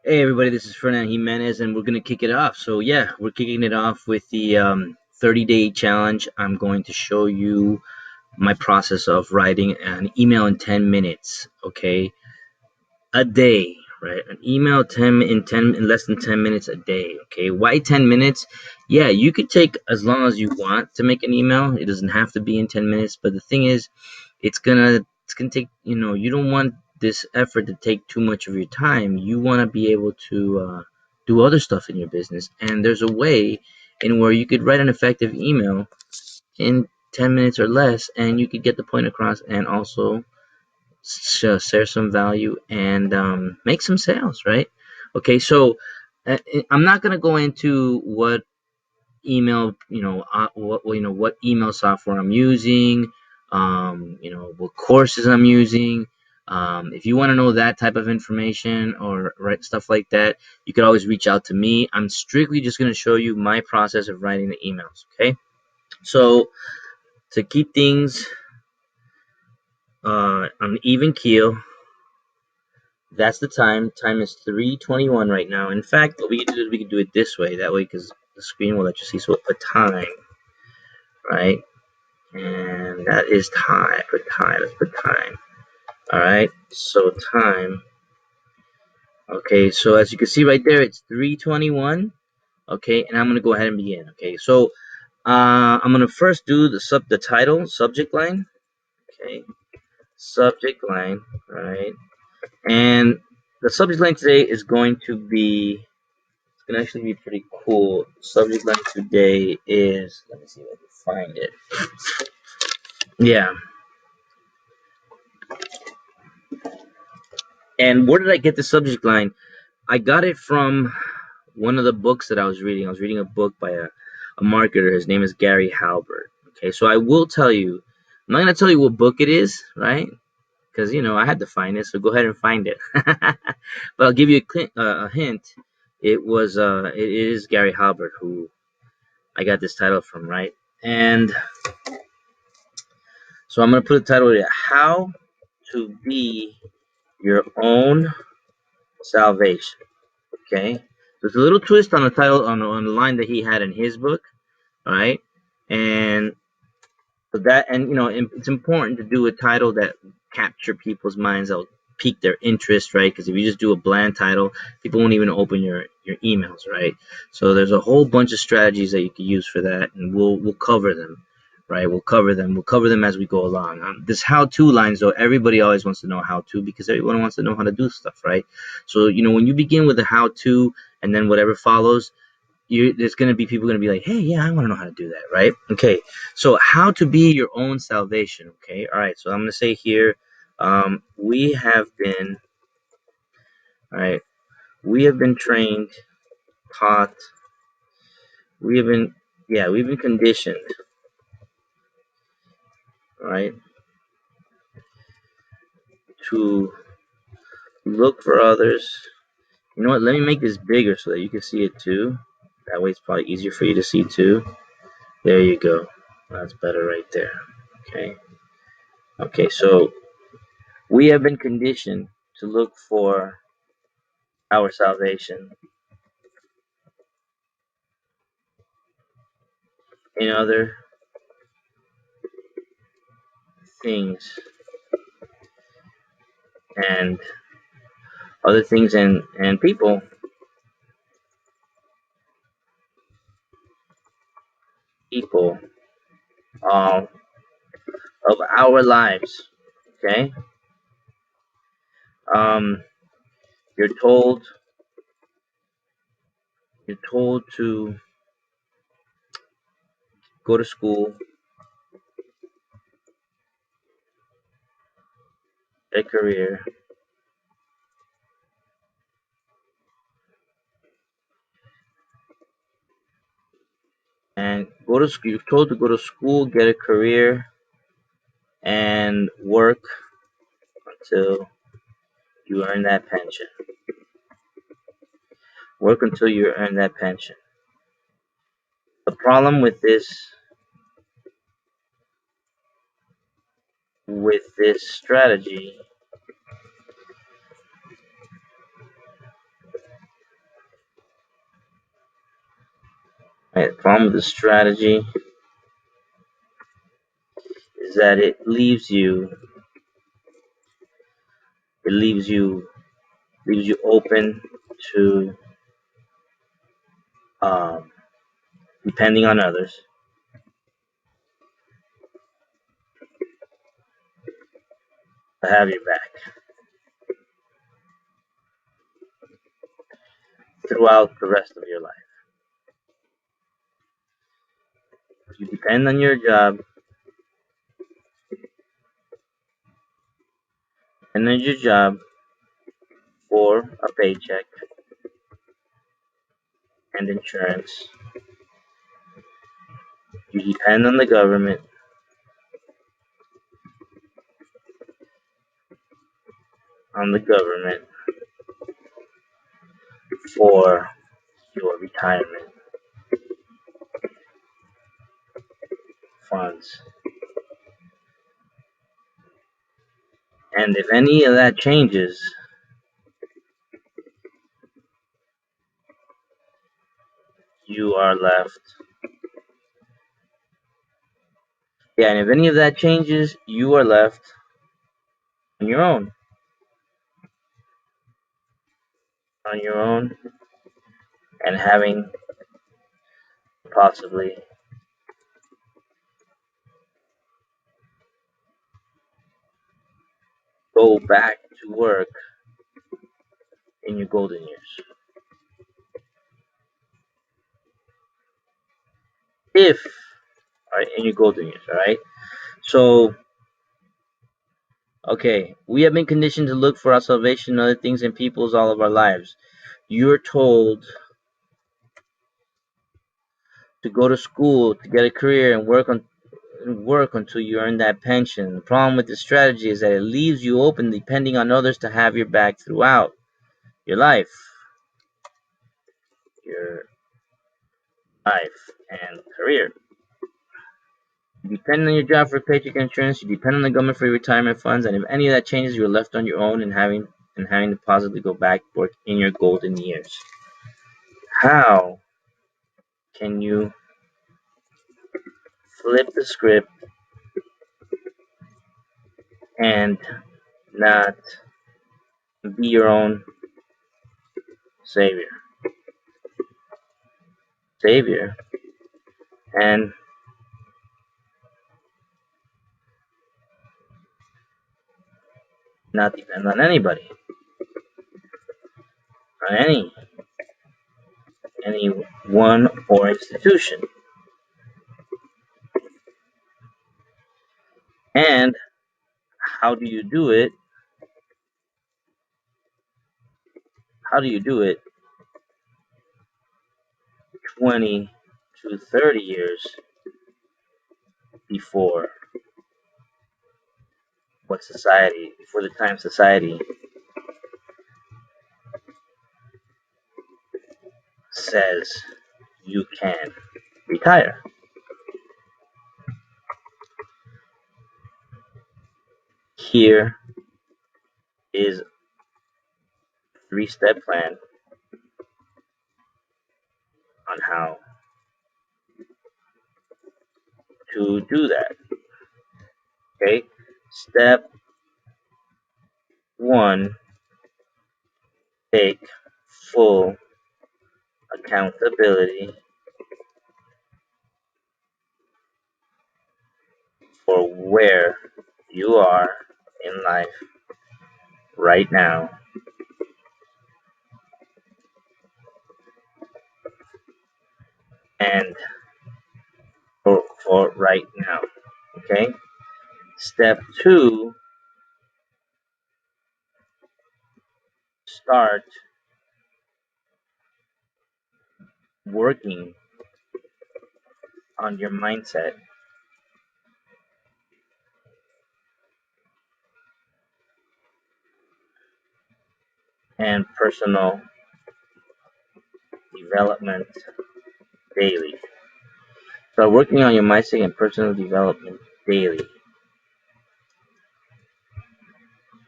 Hey everybody, this is Fernand Jimenez, and we're gonna kick it off. So yeah, we're kicking it off with the 30-day challenge. I'm going to show you my process of writing an email in 10 minutes. Okay, a day, right? An email 10 in less than 10 minutes a day. Okay, why 10 minutes? Yeah, you could take as long as you want to make an email. It doesn't have to be in 10 minutes, but the thing is, it's gonna take, you don't want this effort to take too much of your time. You want to be able to do other stuff in your business, and there's a way in where you could write an effective email in 10 minutes or less, and you could get the point across and also share some value and make some sales, right? Okay, so uh, I'm not going to go into what email, what email software I'm using, what courses I'm using. If you want to know that type of information or write stuff like that, you could always reach out to me. I'm strictly just going to show you my process of writing the emails. Okay, so to keep things on even keel, that's the time. Time is 3:21 right now. In fact, what we can do is we can do it this way. That way, because the screen will let you see. So we'll put time, right? And that is time. Put time. Let's put time. All right. So time. Okay. So as you can see right there, it's 3:21. Okay. And I'm gonna go ahead and begin. Okay. So I'm gonna first do the title subject line. Okay. Subject line. All right. And the subject line today is going to be can actually be pretty cool. Subject line today is, let me see if I can find it. Yeah. And where did I get the subject line? I got it from one of the books that I was reading. I was reading a book by a marketer. His name is Gary Halbert. Okay, so I will tell you, I'm not going to tell you what book it is, right? Because, I had to find it, so go ahead and find it. But I'll give you a hint. It is Gary Halbert who I got this title from, right? And so I'm going to put the title here, How to Be Your Own Salvation. Okay? There's a little twist on the title, on the line that he had in his book. All right? And so that, and, it's important to do a title that capture people's minds, that'll pique their interest, right? Because if you just do a bland title, people won't even open your emails, right? So there's a whole bunch of strategies that you can use for that, and we'll cover them, right? We'll cover them. We'll cover them as we go along. This how-to lines, though, everybody always wants to know how-to because everyone wants to know how to do stuff, right? So when you begin with the how-to and then whatever follows, there's going to be people going to be like, hey, yeah, I want to know how to do that, right? Okay, so how to be your own salvation. Okay, all right, so I'm going to say here, we have been, all right, we have been trained, taught, we have been, yeah, we've been conditioned, right, to look for others. You know what, let me make this bigger so that you can see it too. That way it's probably easier for you to see too. There you go. That's better right there. Okay. Okay, so we have been conditioned to look for our salvation in other things and and people all of our lives. Okay. Um, you're told to go to school, get a career, and go to school. You're told to go to school, get a career, and work until you earn that pension. Work until you earn that pension. The problem with this strategy Right, the problem with the strategy is that it leaves you open to um, depending on others to have your back throughout the rest of your life. You depend on your job, and then your job for a paycheck and insurance. You depend on the government for your retirement funds. And if any of that changes, you are left. Yeah, and if any of that changes, you are left on your own. On your own, and having possibly go back to work in your golden years. If, all right, in your golden years, all right? So, okay, we have been conditioned to look for our salvation in other things and peoples all of our lives. You're told to go to school, to get a career, and work until you earn that pension. The problem with this strategy is that it leaves you open, depending on others, to have your back throughout your life, your life and career. You depend on your job for paycheck insurance. You depend on the government for your retirement funds, and if any of that changes, you're left on your own and having to possibly go back to work in your golden years. How can you flip the script and not be your own savior? Savior, and not depend on anybody, on any one or institution. And how do you do it? How do you do it 20 to 30 years before before the time society says you can retire? Here is a 3-step plan on how to do that. Okay, step 1, take full accountability for where you are in life right now, and for right now. Okay, step 2, start working on your mindset and personal development daily. Start working on your mindset and personal development daily.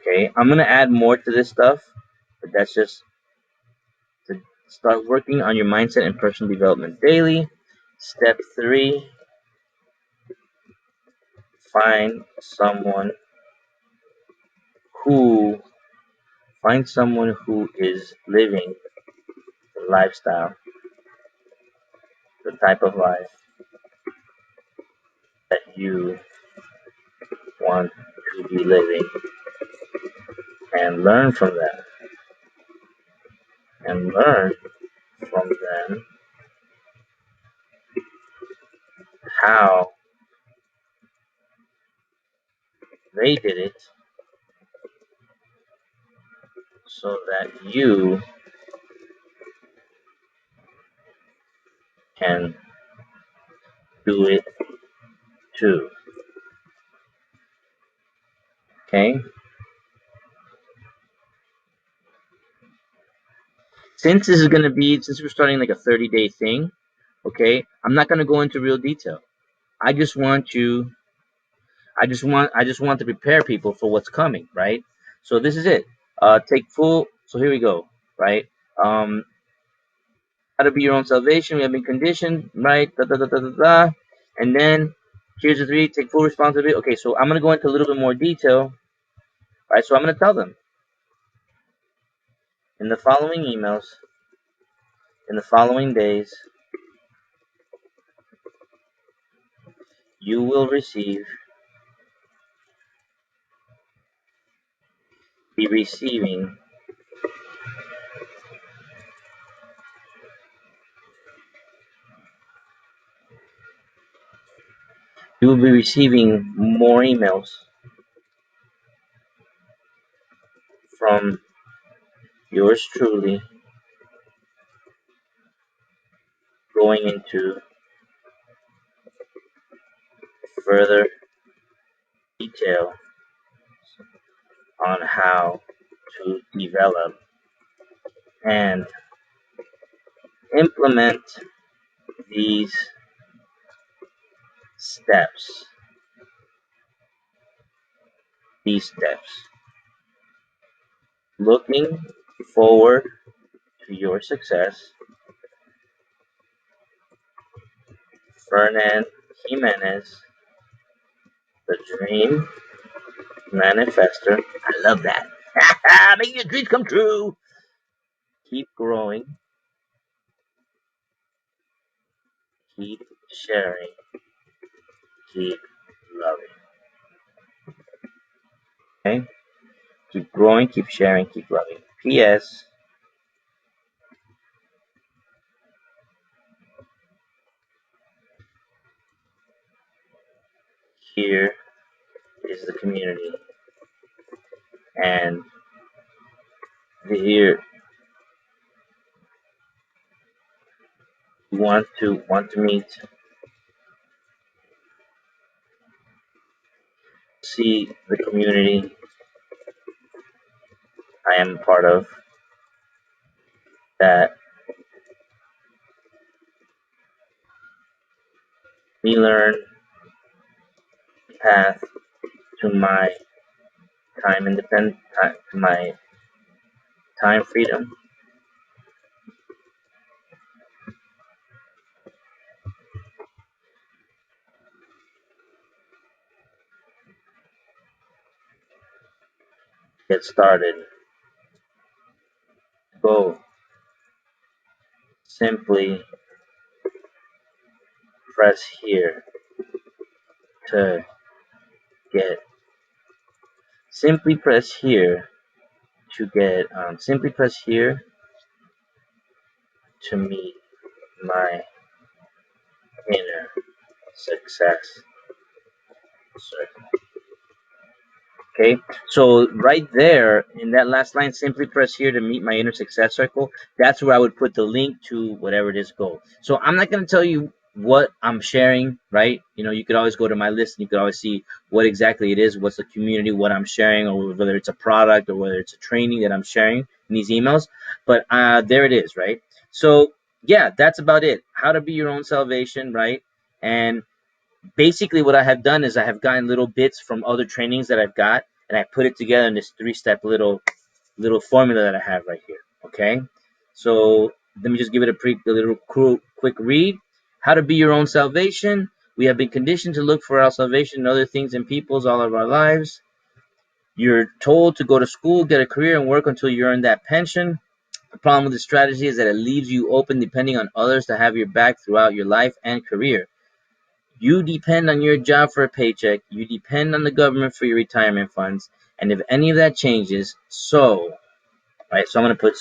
Okay, I'm gonna add more to this stuff, but that's just to start working on your mindset and personal development daily. Step 3, find someone who is living the lifestyle, the type of life that you want to be living, and learn from that, and learn from them how they did it so that you can do it too. Okay? Since we're starting like a 30-day thing, okay, I'm not gonna go into real detail. I just want you I just want to prepare people for what's coming, right? So this is it. So here we go, right? How to be your own salvation, we have been conditioned, right? Da, da, da, da, da, da. And then here's the 3, take full responsibility. Okay, so I'm gonna go into a little bit more detail, right? So I'm gonna tell them in the following emails, in the following days, you will be receiving you will be receiving more emails from yours truly, going into further detail on how to develop and implement these steps. These steps. Looking forward to your success, Fernan Jimenez, the Dream Manifester. I love that. Make your dreams come true. Keep growing. Keep sharing. Keep loving. Okay? Keep growing, keep sharing, keep loving. P.S. Here is the community. And here you want to meet, see the community I am a part of, that we learn path to my to my time freedom. Get started. Go. Simply press here to get. Simply press here to get. Simply press here to meet my inner success circle. Okay, so right there in that last line, simply press here to meet my inner success circle. That's where I would put the link to whatever it is goal. So I'm not going to tell you what I'm sharing, right? You know, you could always go to my list and you could always see what exactly it is, what's the community, what I'm sharing, or whether it's a product or whether it's a training that I'm sharing in these emails. But there it is, right? So yeah, that's about it. How to be your own salvation, right? And basically what I have done is I have gotten little bits from other trainings that I've got, and I put it together in this 3-step little formula that I have right here. Okay, so let me just give it a little quick read. How to be your own salvation. We have been conditioned to look for our salvation in other things and peoples all of our lives. You're told to go to school, get a career, and work until you earn that pension. The problem with this strategy is that it leaves you open depending on others to have your back throughout your life and career. You depend on your job for a paycheck. You depend on the government for your retirement funds. And if any of that changes, right? So I'm going to put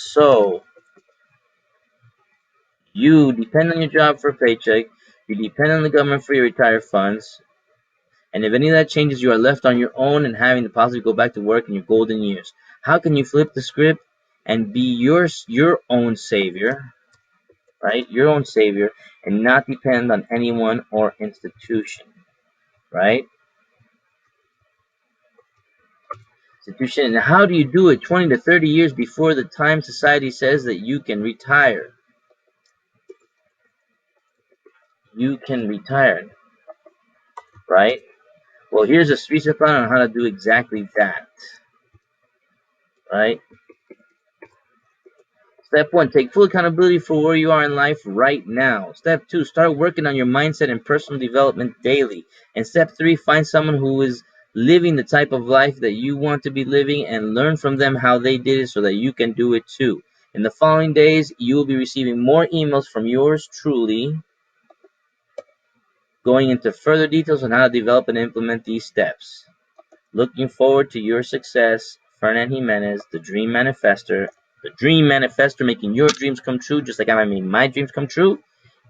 you depend on your job for a paycheck. You depend on the government for your retirement funds. And if any of that changes, you are left on your own and having the possibility to go back to work in your golden years. How can you flip the script and be your own savior, right? Your own savior, and not depend on anyone or institution, right? Institution. And how do you do it 20 to 30 years before the time society says that you can retire? You can retire, right? Well, here's a 3-step plan on how to do exactly that, right? Step 1, take full accountability for where you are in life right now. Step 2, start working on your mindset and personal development daily. And step 3, find someone who is living the type of life that you want to be living and learn from them how they did it so that you can do it too. In the following days, you will be receiving more emails from yours truly, going into further details on how to develop and implement these steps. Looking forward to your success, Fernan Jimenez, the Dream Manifester. The Dream Manifester, making your dreams come true, just like I made my dreams come true.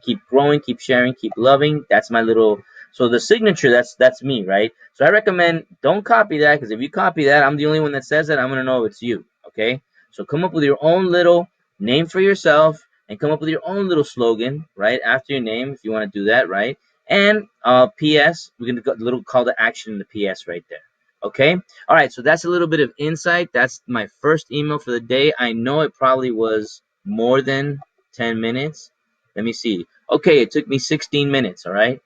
Keep growing, keep sharing, keep loving. That's my little. So the signature, that's me, right? So I recommend don't copy that, because if you copy that, I'm the only one that says that. I'm gonna know it's you. Okay. So come up with your own little name for yourself, and come up with your own little slogan right after your name if you want to do that, right? And P.S. We're gonna go a little call to action in the P.S. right there. Okay. All right. So that's a little bit of insight. That's my first email for the day. I know it probably was more than 10 minutes. Let me see. Okay. It took me 16 minutes. All right.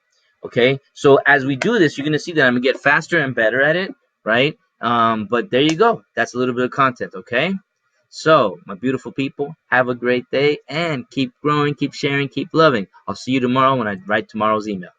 Okay. So as we do this, you're going to see that I'm going to get faster and better at it. Right. But there you go. That's a little bit of content. Okay. So, my beautiful people, have a great day and keep growing, keep sharing, keep loving. I'll see you tomorrow when I write tomorrow's email.